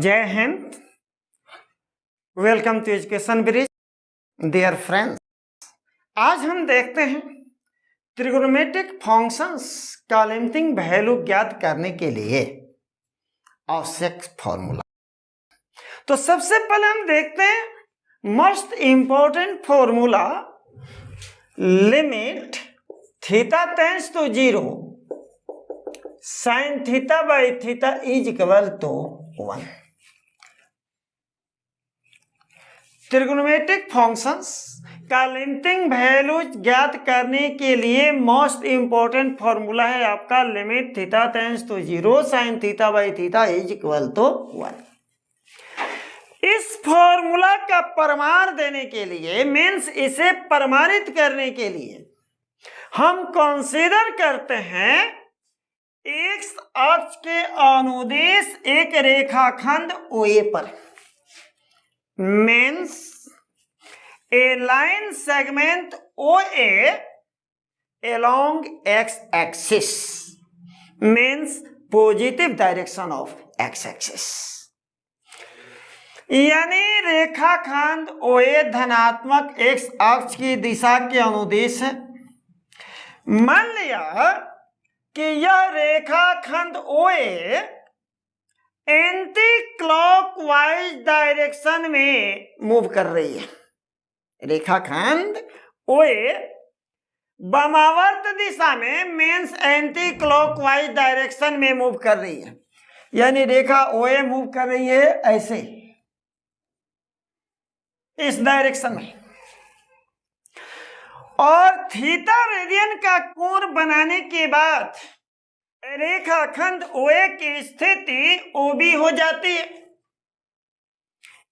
जय हिंद। Welcome to education bridge. Dear friends, आज हम देखते हैं ट्रिग्नोमेट्रिक फंक्शंस का लिमिटिंग वैल्यू ज्ञात करने के लिए आवश्यक फॉर्मूला। तो सबसे पहले हम देखते हैं most important formula, limit theta tends to 0 sine theta by theta is equal to 1। Trigonometric functions का लिमिटिंग वैल्यूज ज्ञात करने के लिए मोस्ट इंपॉर्टेंट फॉर्मूला है आपका limit theta tends to 0 sine theta by theta is equal to 1। इस formula का प्रमाण देने के लिए मीन्स इसे प्रमाणित करने के लिए हम कंसीडर करते हैं एक्स अक्ष के अनुदेश एक रेखाखंड OA पर means a line segment OA along x axis means positive direction of x axis। यानी रेखाखंड OA धनात्मक x अक्ष की दिशा के अनुदेश है। मान लिया कि यह रेखाखंड OA एंटी क्लॉकवाइज डायरेक्शन में मूव कर रही है। रेखाखंड OA वामावर्त दिशा में मीन्स एंटी क्लॉकवाइज डायरेक्शन में मूव कर रही है। यानी रेखा OA मूव कर रही है ऐसे इस डायरेक्शन में, और थीटा रेडियन का कोण बनाने के बाद रेखाखंड OA की स्थिति OB हो जाती है।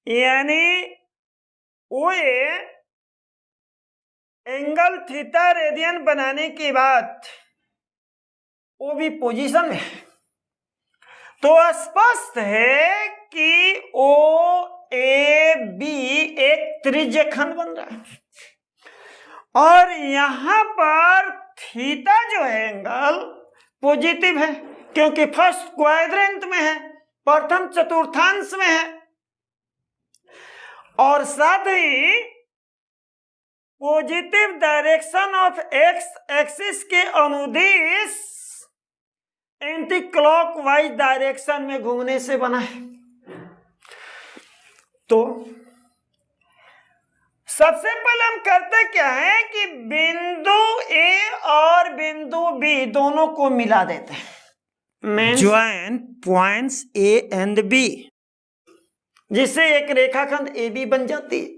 यानी OA एंगल थीटा रेडियन बनाने के बाद OB पोजीशन में है। तो स्पष्ट है कि OAB एक त्रिज्यखंड बन रहा है, और यहां पर थीटा जो है एंगल पॉजिटिव है क्योंकि फर्स्ट क्वाड्रेंट में है, प्रथम चतुर्थांश में है, और साथ ही positive direction of x axis के अनुदिश एंटी क्लॉकवाइज डायरेक्शन में घूमने से बना है। तो सबसे पहले हम करते क्या है कि बिंदु A और बिंदु B दोनों को मिला देते हैं, join points A and B, जिससे एक रेखाखंड AB बन जाती है।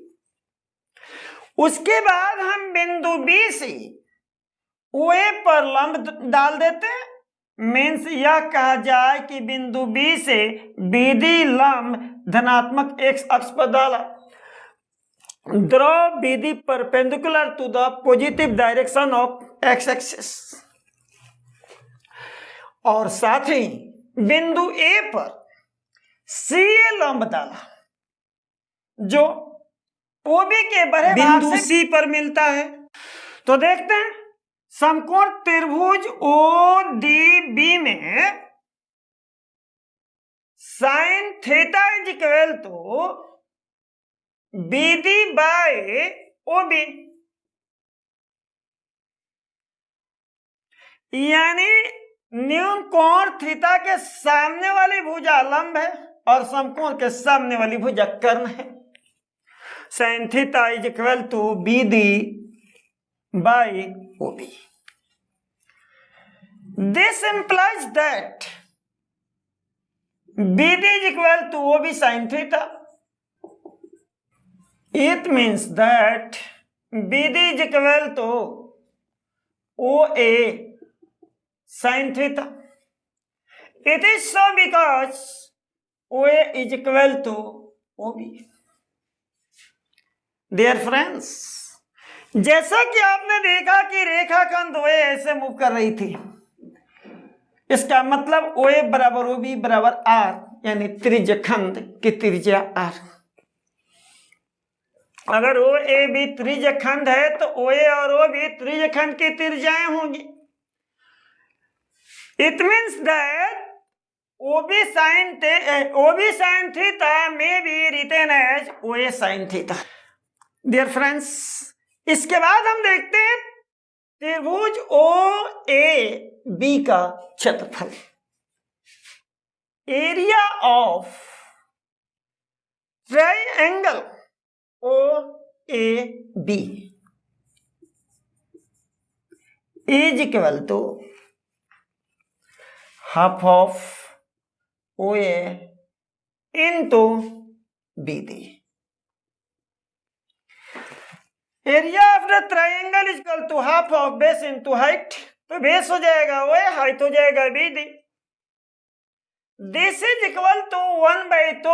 उसके बाद हम बिंदु B से OA पर लंब डाल देते हैं। मीन्स यह कहा जाए कि बिंदु B से BD लंब धनात्मक x अक्ष पर डाला। Draw BD perpendicular to the positive direction of x axis। और साथ ही बिंदु A पर CA लंब डाला जो OB के बड़े बिंदु C पर मिलता है। तो देखते हैं समकोण त्रिभुज ODB में sine theta is equal to BD by OB, यानी न्यून कोण थीटा के सामने वाली भुजा लंब है और समकोण के सामने वाली भुजा कर्ण है। Sine theta is equal to BD by OB। This implies that BD is equal to OB sin theta। It means that BD is equal to OA sin theta। It is so because OA is equal to OB। Dear friends, जैसा कि आपने देखा कि रेखाखंड OA ऐसे move कर रही थी, इसका मतलब OA बराबर OB बराबर R, यानी त्रिज्यखंड की त्रिज्या R। अगर OAB त्रिज्यखंड है तो OA और OB त्रिज्यखंड की त्रिज्याएं होंगी। It means that OB sin theta may be written as OA sin theta. Dear friends, इसके बाद हम देखते हैं त्रिभुज OAB का क्षेत्रफल. Area of triangle OAB is equal to half of OA into BD. Area of the triangle is equal to half of base into height. तो base हो जाएगा OA, हाइट हो जाएगा BD. This is equal to 1/2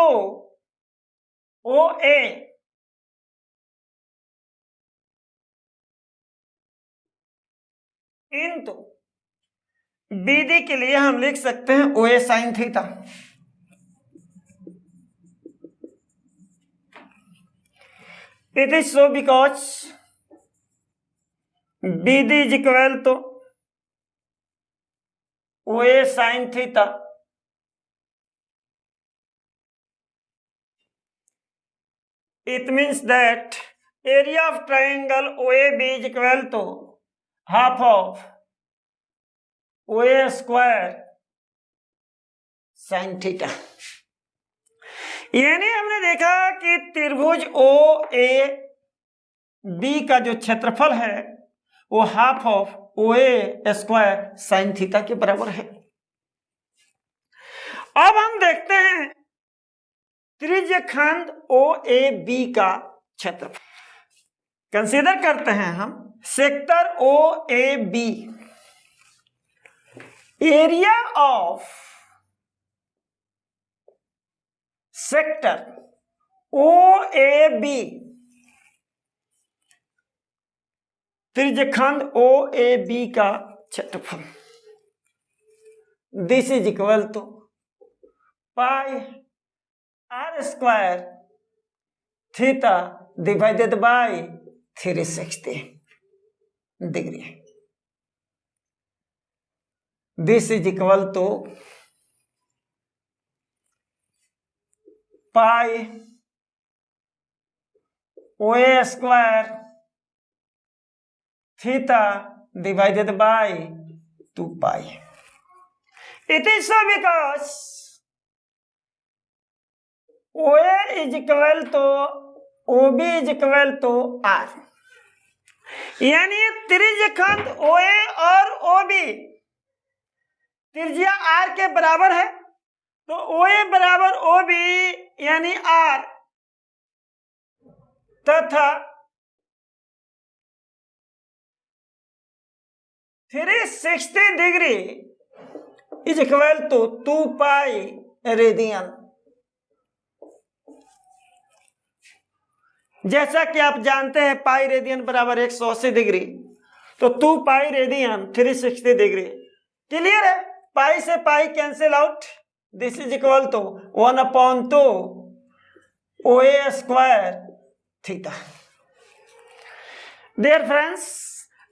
OA into BD के लिए हम लिख सकते हैं OA sin theta. It is so because BD is equal to OA sin theta. It means that area of triangle OAB is equal to half of OA square sin theta. यानी हमने देखा कि त्रिभुज OAB का जो क्षेत्रफल है वो half of OA square sine theta के बराबर है. अब हम देखते हैं त्रिज्यखंड OAB का क्षेत्रफल. कंसीडर करते हैं हम sector OAB. Area of sector OAB, त्रिज्यखंड OAB का क्षेत्रफल. This is equal to pi r square theta divided by 360 degree. This is equal to pi OA square theta divided by 2 pi. It is so because OA is equal to OB is equal to R. यानी त्रिज्यखंड OA और OB त्रिज्या R के बराबर है, तो OA बराबर OB यानी R तथा 360 degree is equal to 2 pi radian. जैसा कि आप जानते हैं पाई रेडियन बराबर 180 डिग्री, तो 2 पाई रेडियन 360 डिग्री. क्लियर है? पाई से pi cancel out. This is equal to 1/2 OA square theta. Dear friends,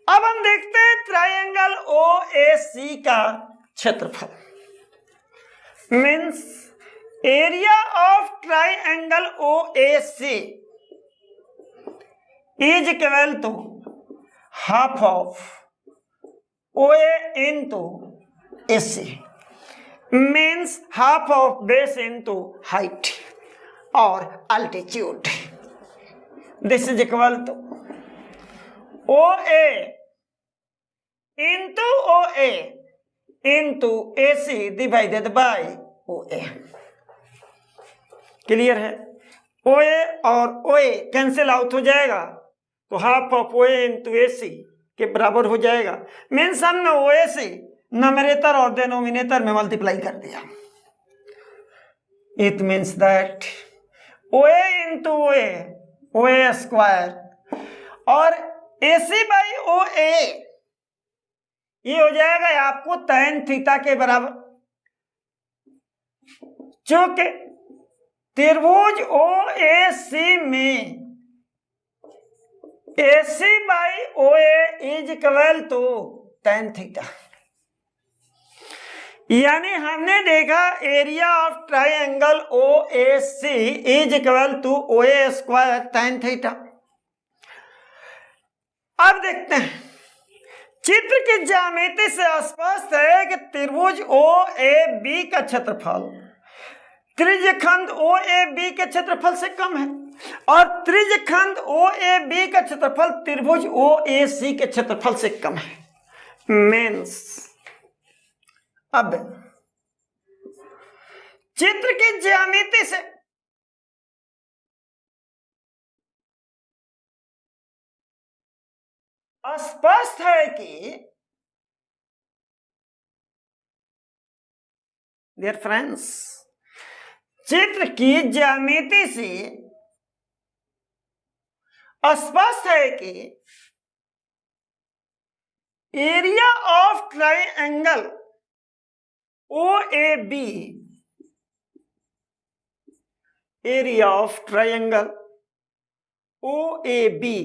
अब हम देखते हैं ट्राइंगल OAC का क्षेत्रफल. Means area of triangle OAC is equal to half of OA into AC. Means half of base into height और altitude. This is equal to OA into OA into AC divided by OA. Clear है? OA और OA cancel out हो जाएगा, तो half of OA into AC के बराबर हो जाएगा. मीन्स हमने OA से नॉमिनेटर और डिनोमिनेटर में मल्टीप्लाई कर दिया. It means that OA into OA square और AC बाई OA ये हो जाएगा आपको tan थीटा के बराबर. चूंकि त्रिभुज OAC में AC by OA is equal to tan theta. यानी हमने देखा area of triangle O A C is equal to O A square tan theta. अब देखते हैं, चित्र की ज्यामिति से स्पष्ट है कि त्रिभुज ओ ए बी का क्षेत्रफल त्रिज्यखंड ओ ए बी के क्षेत्रफल से कम है और त्रिज्यखंड ओ ए बी का क्षेत्रफल त्रिभुज ओ ए सी के क्षेत्रफल से कम है। मीन्स अब चित्र की ज्यामिति से स्पष्ट है कि डियर फ्रेंड्स, चित्र की ज्यामिति से स्पष्ट है कि area of triangle O A B, area of triangle O A B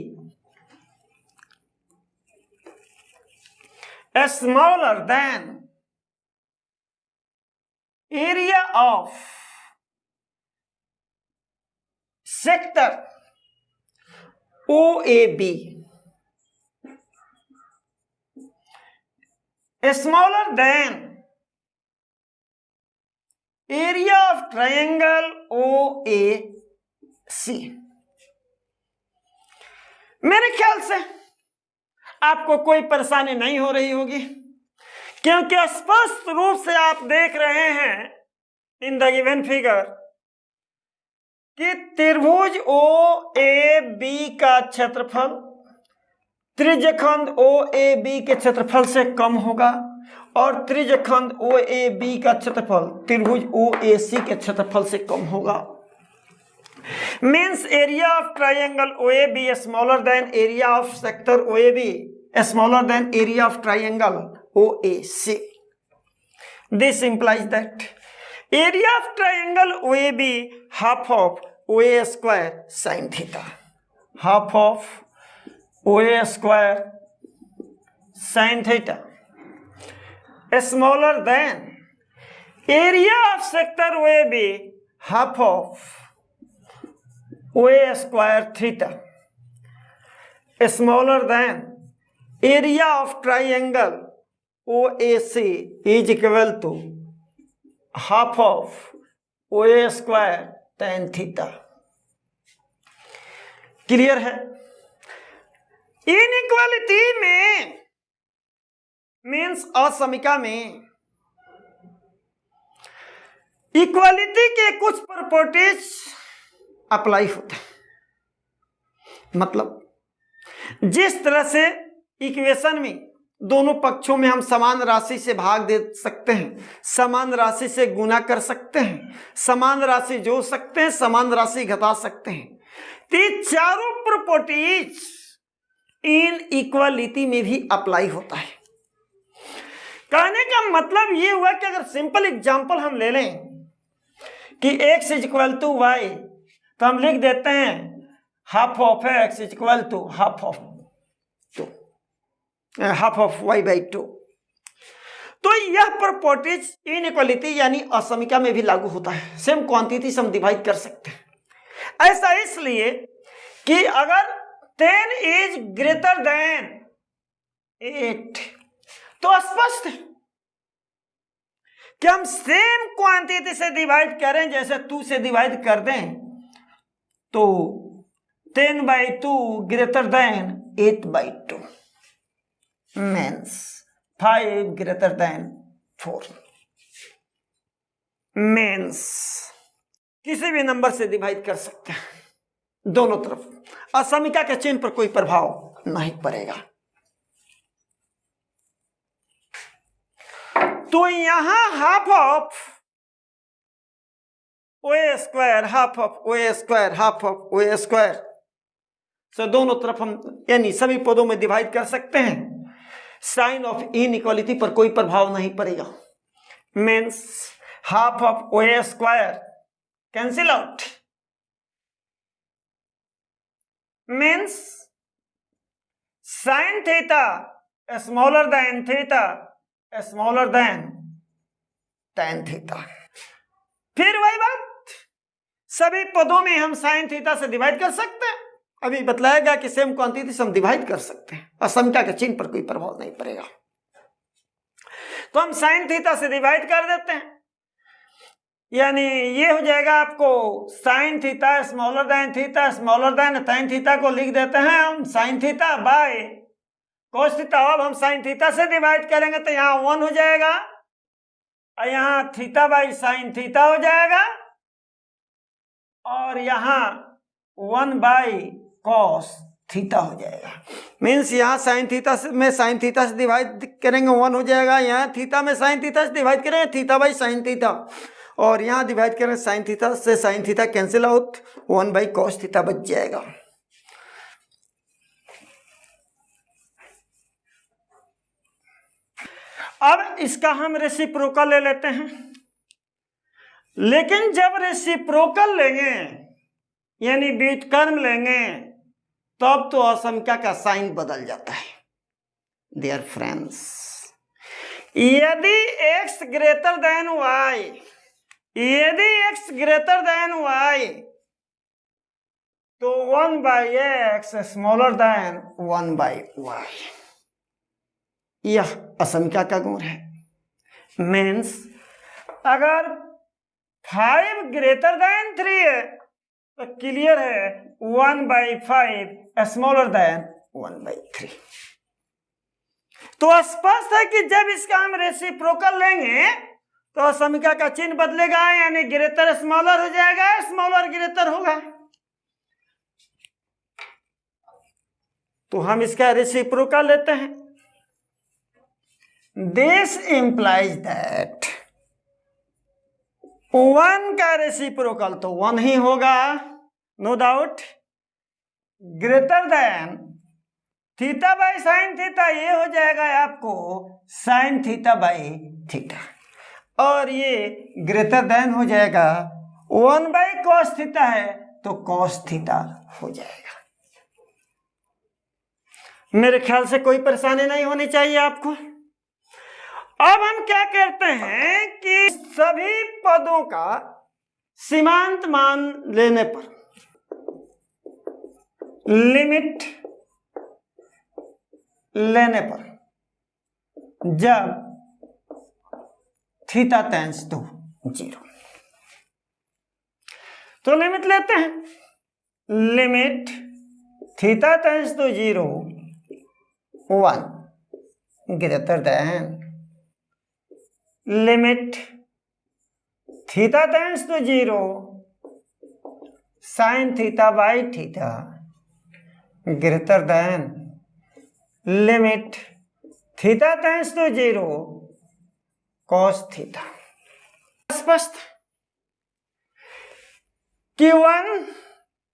smaller than area of sector OAB, smaller than area of triangle OAC। मेरे ख्याल से आपको कोई परेशानी नहीं हो रही होगी, क्योंकि स्पष्ट रूप से आप देख रहे हैं इन द गिवन फिगर कि त्रिभुज ओ ए बी का क्षेत्रफल त्रिज्यखंड ओ ए बी के क्षेत्रफल से कम होगा और त्रिज्यखंड ओ ए बी का क्षेत्रफल त्रिभुज ओ ए सी के क्षेत्रफल से कम होगा। Means area of triangle O A B smaller than area of sector O A B smaller than area of triangle OAC. This implies that area of triangle OAB half of OA square sin theta, half of OA square sin theta, smaller than area of sector OAB half of OA square theta, smaller than area of triangle OAC is equal to half of OA square tan theta। Clear है? Inequality में means असमिका में equality के कुछ properties apply होते हैं। मतलब जिस तरह से इक्वेशन में दोनों पक्षों में हम समान राशि से भाग दे सकते हैं, समान राशि से गुना कर सकते हैं, समान राशि जोड़ सकते हैं, समान राशि घटा सकते हैं, तो ये चारों प्रॉपर्टीज इन इक्वालिटी में भी अप्लाई होता है। कहने का मतलब ये हुआ कि अगर सिंपल एग्जांपल हम ले लें कि x is equal to y, तो हम लिख देते हैं half of x is equal to half of y by 2। तो यह प्रॉपर्टीज इनइक्वालिटी यानी असमिका में भी लागू होता है। सेम क्वांटिटी से हम डिवाइड कर सकते हैं। ऐसा इसलिए कि अगर 10 इज ग्रेटर देन 8 तो स्पष्ट है कि हम सेम क्वांटिटी से डिवाइड करें, जैसे 2 से डिवाइड कर दें तो 10/2 greater than 8/2 means 5 greater than 4 means किसी भी नंबर से डिवाइड कर सकते हैं दोनों तरफ। असमिका के चिन्ह पर कोई प्रभाव नहीं पड़ेगा। तो यहां half of OA square half of OA square half of OA square से दोनों तरफ हम यानी सभी पदों में डिवाइड कर सकते हैं। साइन ऑफ इनइक्वालिटी पर कोई प्रभाव नहीं पड़ेगा। Means half of OA square cancel out means sine theta smaller than tan theta. फिर वही बात, सभी पदों में हम sin थीटा से डिवाइड कर सकते हैं। अभी बतलाएगा कि सेम क्वांटिटी से हम डिवाइड कर सकते हैं, असमता के चिन्ह पर कोई प्रभाव नहीं पड़ेगा। तो हम sin थीटा से डिवाइड कर देते हैं, यानी ये हो जाएगा आपको sin theta smaller than theta smaller than tan theta को लिख देते हैं हम sin theta by cos theta. अब हम sin थीटा से डिवाइड करेंगे तो यहाँ 1 हो जाएगा और यहाँ थीटा बाई sin थीटा हो जाएगा और यहाँ 1 बाई cos थीटा हो जाएगा। मीन्स यहाँ sin थीटा में sin थीटा से डिवाइड करेंगे 1 हो जाएगा, यहाँ थीटा में sin थीटा से डिवाइड करेंगे थीटा बाई sin थीटा, और यहाँ डिवाइड करें sin थीटा से sin theta cancel out 1 by cos theta बच जाएगा। अब इसका हम रेसिप्रोकल ले लेते हैं, लेकिन जब रेसिप्रोकल लेंगे यानी व्युत्क्रम लेंगे तब तो असंख्या का साइन बदल जाता है। डियर फ्रेंड्स, यदि x ग्रेटर देन y, यदि x ग्रेटर देन y तो 1 by x smaller than 1 by y, यह असंख्या का गुण है। मीन्स अगर 5 ग्रेटर देन 3 है तो क्लियर है 1 बाई 5 स्मॉलर देन 1 बाई 3। तो स्पष्ट है कि जब इसका हम रेसिप्रोकल लेंगे तो असंख्या का चिन्ह बदलेगा, यानी ग्रेटर स्मॉलर हो जाएगा, स्मॉलर ग्रेटर होगा। तो हम इसका रेसिप्रोकल लेते हैं। दिस इंप्लाइज दैट 1 का रेसिप्रोकल तो 1 ही होगा, no doubt, greater than theta by sine theta, ये हो जाएगा आपको साइन थीटा बाई थीटा, और ये ग्रेटर देन हो जाएगा 1 बाई कॉस थीटा है तो कॉस थीटा हो जाएगा। मेरे ख्याल से कोई परेशानी नहीं होनी चाहिए आपको। अब हम क्या करते हैं कि सभी पदों का सीमांत मान लेने पर लिमिट लेने पर जब थीटा टेंड्स टू 0, तो लिमिट लेते हैं, limit theta tends to 0 1 greater than limit theta tends to 0 sine theta by theta greater than limit theta tends to 0 cos theta. स्पष्ट कि 1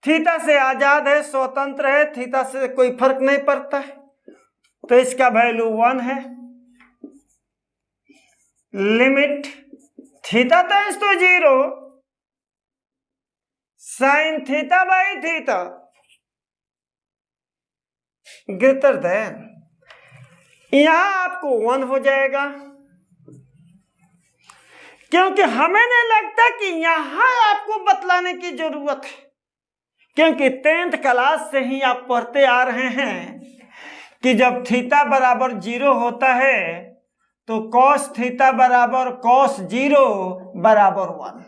थीटा से आजाद है, स्वतंत्र है, थीटा से कोई फर्क नहीं पड़ता है, तो इसका वैल्यू 1 है। Limit theta tends to 0 sine theta by theta greater than, यहां आपको 1 हो जाएगा, क्योंकि हमें नहीं लगता कि यहां आपको बतलाने की जरूरत है, क्योंकि 10th क्लास से ही आप पढ़ते आ रहे हैं कि जब थीटा बराबर 0 होता है तो कॉस थीटा बराबर कॉस 0 बराबर 1।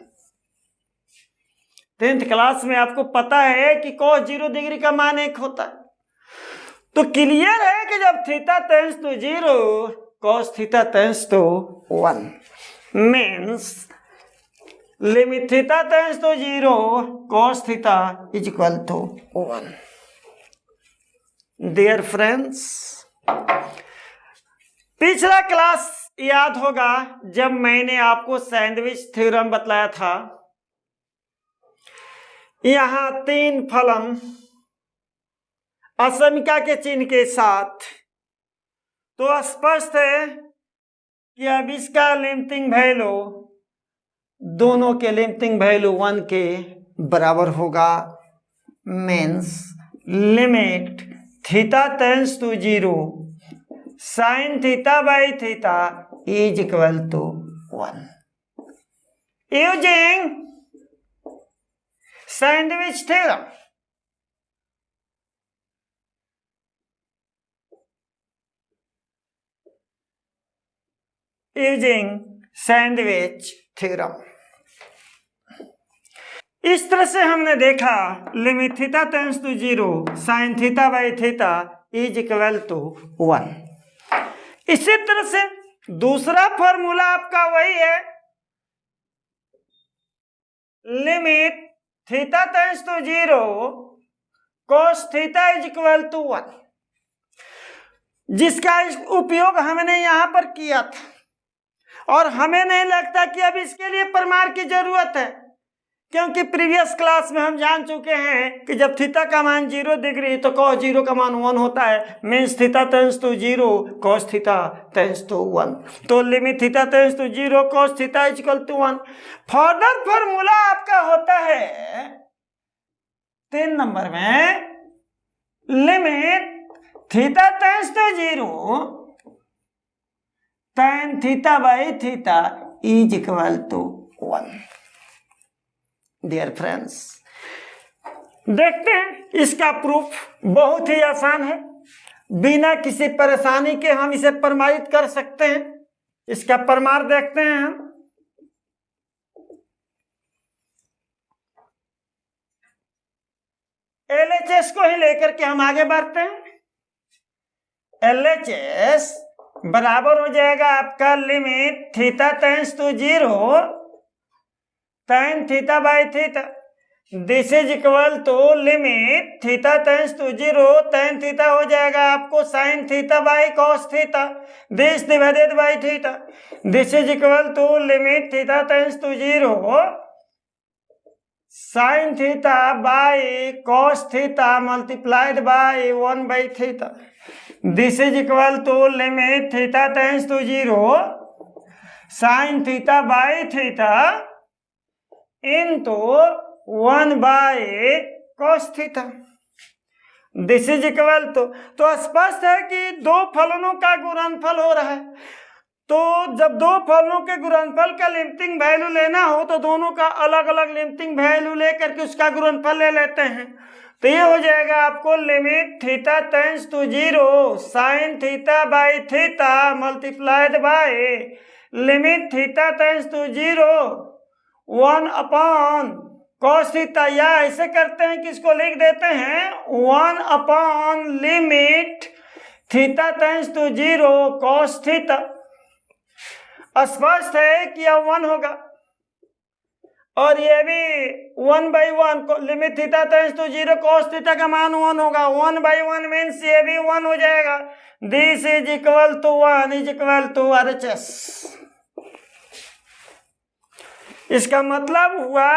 10th क्लास में आपको पता है कि कॉस 0 डिग्री का मान 1 होता है। तो क्लियर है कि जब theta tends to 0 cos theta tends to 1 means limit theta tends to 0 cos theta is equal to 1। Dear friends, पिछला क्लास याद होगा जब मैंने आपको सैंडविच थ्योरम बतलाया था, यहां 3 फलन असमिका के चिन्ह के साथ, तो स्पष्ट है कि अब इसका लिमिटिंग वैल्यू दोनों के लिमिटिंग वैल्यू 1 के बराबर होगा। Means limit theta tends to 0 sine theta by theta is equal to 1। Using sandwich theorem, using sandwich theorem. इस तरह से हमने देखा limit theta tends to 0 sine theta by theta is equal to 1। इसी तरह से दूसरा फॉर्मूला आपका वही है, limit theta tends to 0 cos theta is equal to 1, जिसका उपयोग हमने यहां पर किया था और हमें नहीं लगता कि अब इसके लिए प्रमाण की जरूरत है, क्योंकि प्रीवियस क्लास में हम जान चुके हैं कि जब थीटा का मान 0 डिग्री तो cos 0 का मान 1 होता है, means theta tends to 0 cos theta tends to 1। तो limit theta tends to 0 cos theta is equal to 1। Further formula आपका होता है 3 नंबर में, limit theta tends to 0 tan theta by theta is equal to 1। Dear friends, देखते हैं इसका proof बहुत ही आसान है, बिना किसी परेशानी के हम इसे प्रमाणित कर सकते हैं। इसका प्रमाण देखते हैं हम। LHS को ही लेकर के हम आगे बढ़ते हैं। LHS बराबर हो जाएगा आपका limit theta tends to 0 tan theta by theta, this is equal to limit theta tends to 0 tan theta हो जाएगा आपको sin theta by cos theta, this divided by theta, this is equal to limit theta tends to 0 sin theta by cos theta multiplied by 1 by theta, this is equal to limit theta tends to 0 sin theta by theta into 1 by cos theta, this is equal तो स्पष्ट है कि दो फलनों का गुणनफल हो रहा है। तो जब दो फलनों के गुणनफल का लिमिटिंग वैल्यू लेना हो तो दोनों का अलग अलग लिमिटिंग वैल्यू लेकर के उसका गुणनफल ले लेते हैं। तो ये हो जाएगा आपको limit theta tends to 0 sine theta by theta multiplied by limit theta tends to 0 1 upon cos theta, या ऐसे करते हैं कि इसको लिख देते हैं 1 upon limit theta tends to 0 cos theta. स्पष्ट है कि यह 1 होगा और ये भी 1 by 1, limit theta tends to 0 cos theta का मान 1 होगा, 1 बाई 1 मीन्स ये भी 1 हो जाएगा, this is equal to 1 is equal to RHS। इसका मतलब हुआ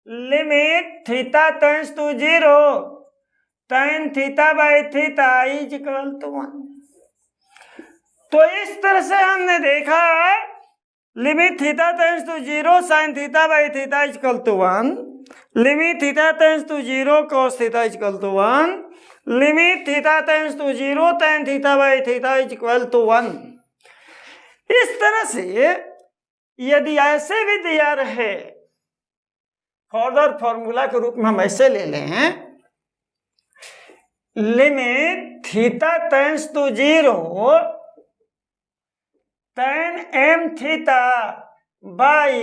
limit theta tends to 0 tan theta by theta is equal to 1। तो इस तरह से हमने देखा limit theta tends to 0 sin theta by theta is equal to 1, limit theta tends to 0 cos theta is equal to 1, limit theta tends to 0 tan theta by theta is equal to 1। इस तरह से यदि ऐसे भी दिया रहे, further formula के रूप में हम ऐसे ले लें, limit theta tends to 0 tan m theta by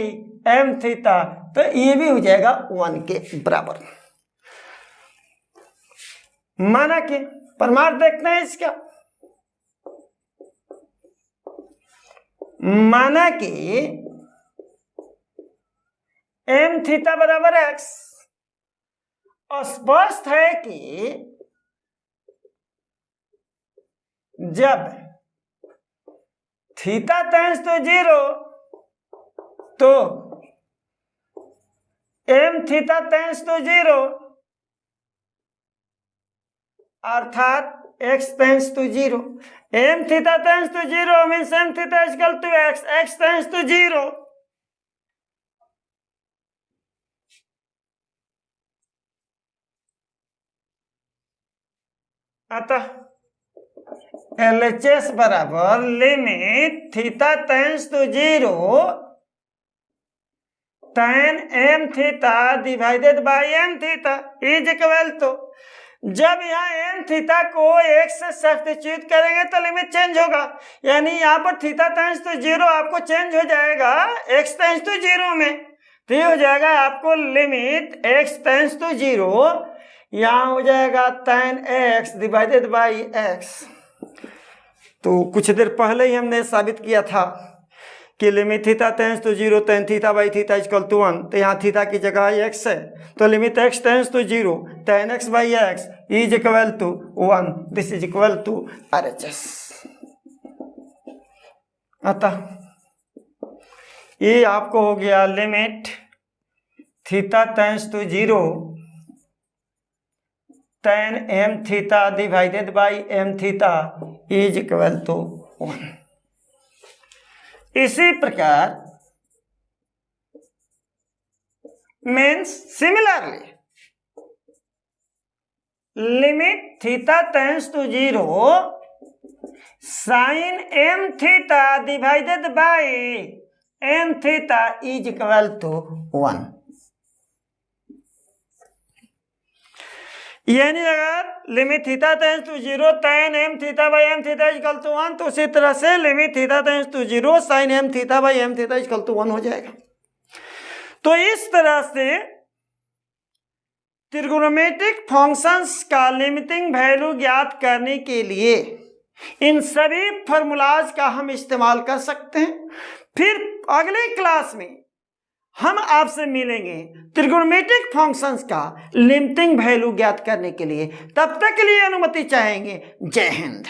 m theta, तो ये भी हो जाएगा 1 के बराबर। माना कि प्रमाण देखते हैं इसका, माना कि m थीटा बराबर x, स्पष्ट है कि जब थीटा टेंड्स टू 0 तो m थीटा टेंड्स टू 0 अर्थात x tends to 0, m theta tends to 0 means m theta is equal to x, x tends to 0, अतः LHS बराबर limit theta tends to 0 tan m theta divided by m theta is equal to, जब यहाँ m theta को x से substitute करेंगे तो limit change होगा, यानी यहाँ पर थीटा टेंड्स टू 0 आपको चेंज हो जाएगा x टेंड्स टू 0 में, तो ये हो जाएगा आपको लिमिट x टेंड्स टू 0, यहाँ हो जाएगा tan x divided by x। तो कुछ देर पहले ही हमने साबित किया था कि limit theta tends to 0 tan theta by theta equal to 1, तो यहाँ थीटा की जगह x है, तो limit x tends to 0 tan x by x is equal to 1, this is equal to RHS। अतः ये आपको हो गया limit theta tends to 0 tan m theta divided by m theta is equal to 1। इसी प्रकार means similarly limit theta tends to 0 sine m theta divided by m theta is equal to 1। यानी अगर limit theta tends to 0 tan m theta by m theta equal to 1, तो उसी तरह से limit theta tends to 0 sin m theta by m theta equal to 1 हो जाएगा। तो इस तरह से त्रिगोनोमेट्रिक फंक्शंस का लिमिटिंग वैल्यू ज्ञात करने के लिए इन सभी फॉर्मूलाज का हम इस्तेमाल कर सकते हैं। फिर अगले क्लास में हम आपसे मिलेंगे त्रिगोनोमेट्रिक फंक्शंस का लिमिटिंग वैल्यू ज्ञात करने के लिए। तब तक के लिए अनुमति चाहेंगे। जय हिंद।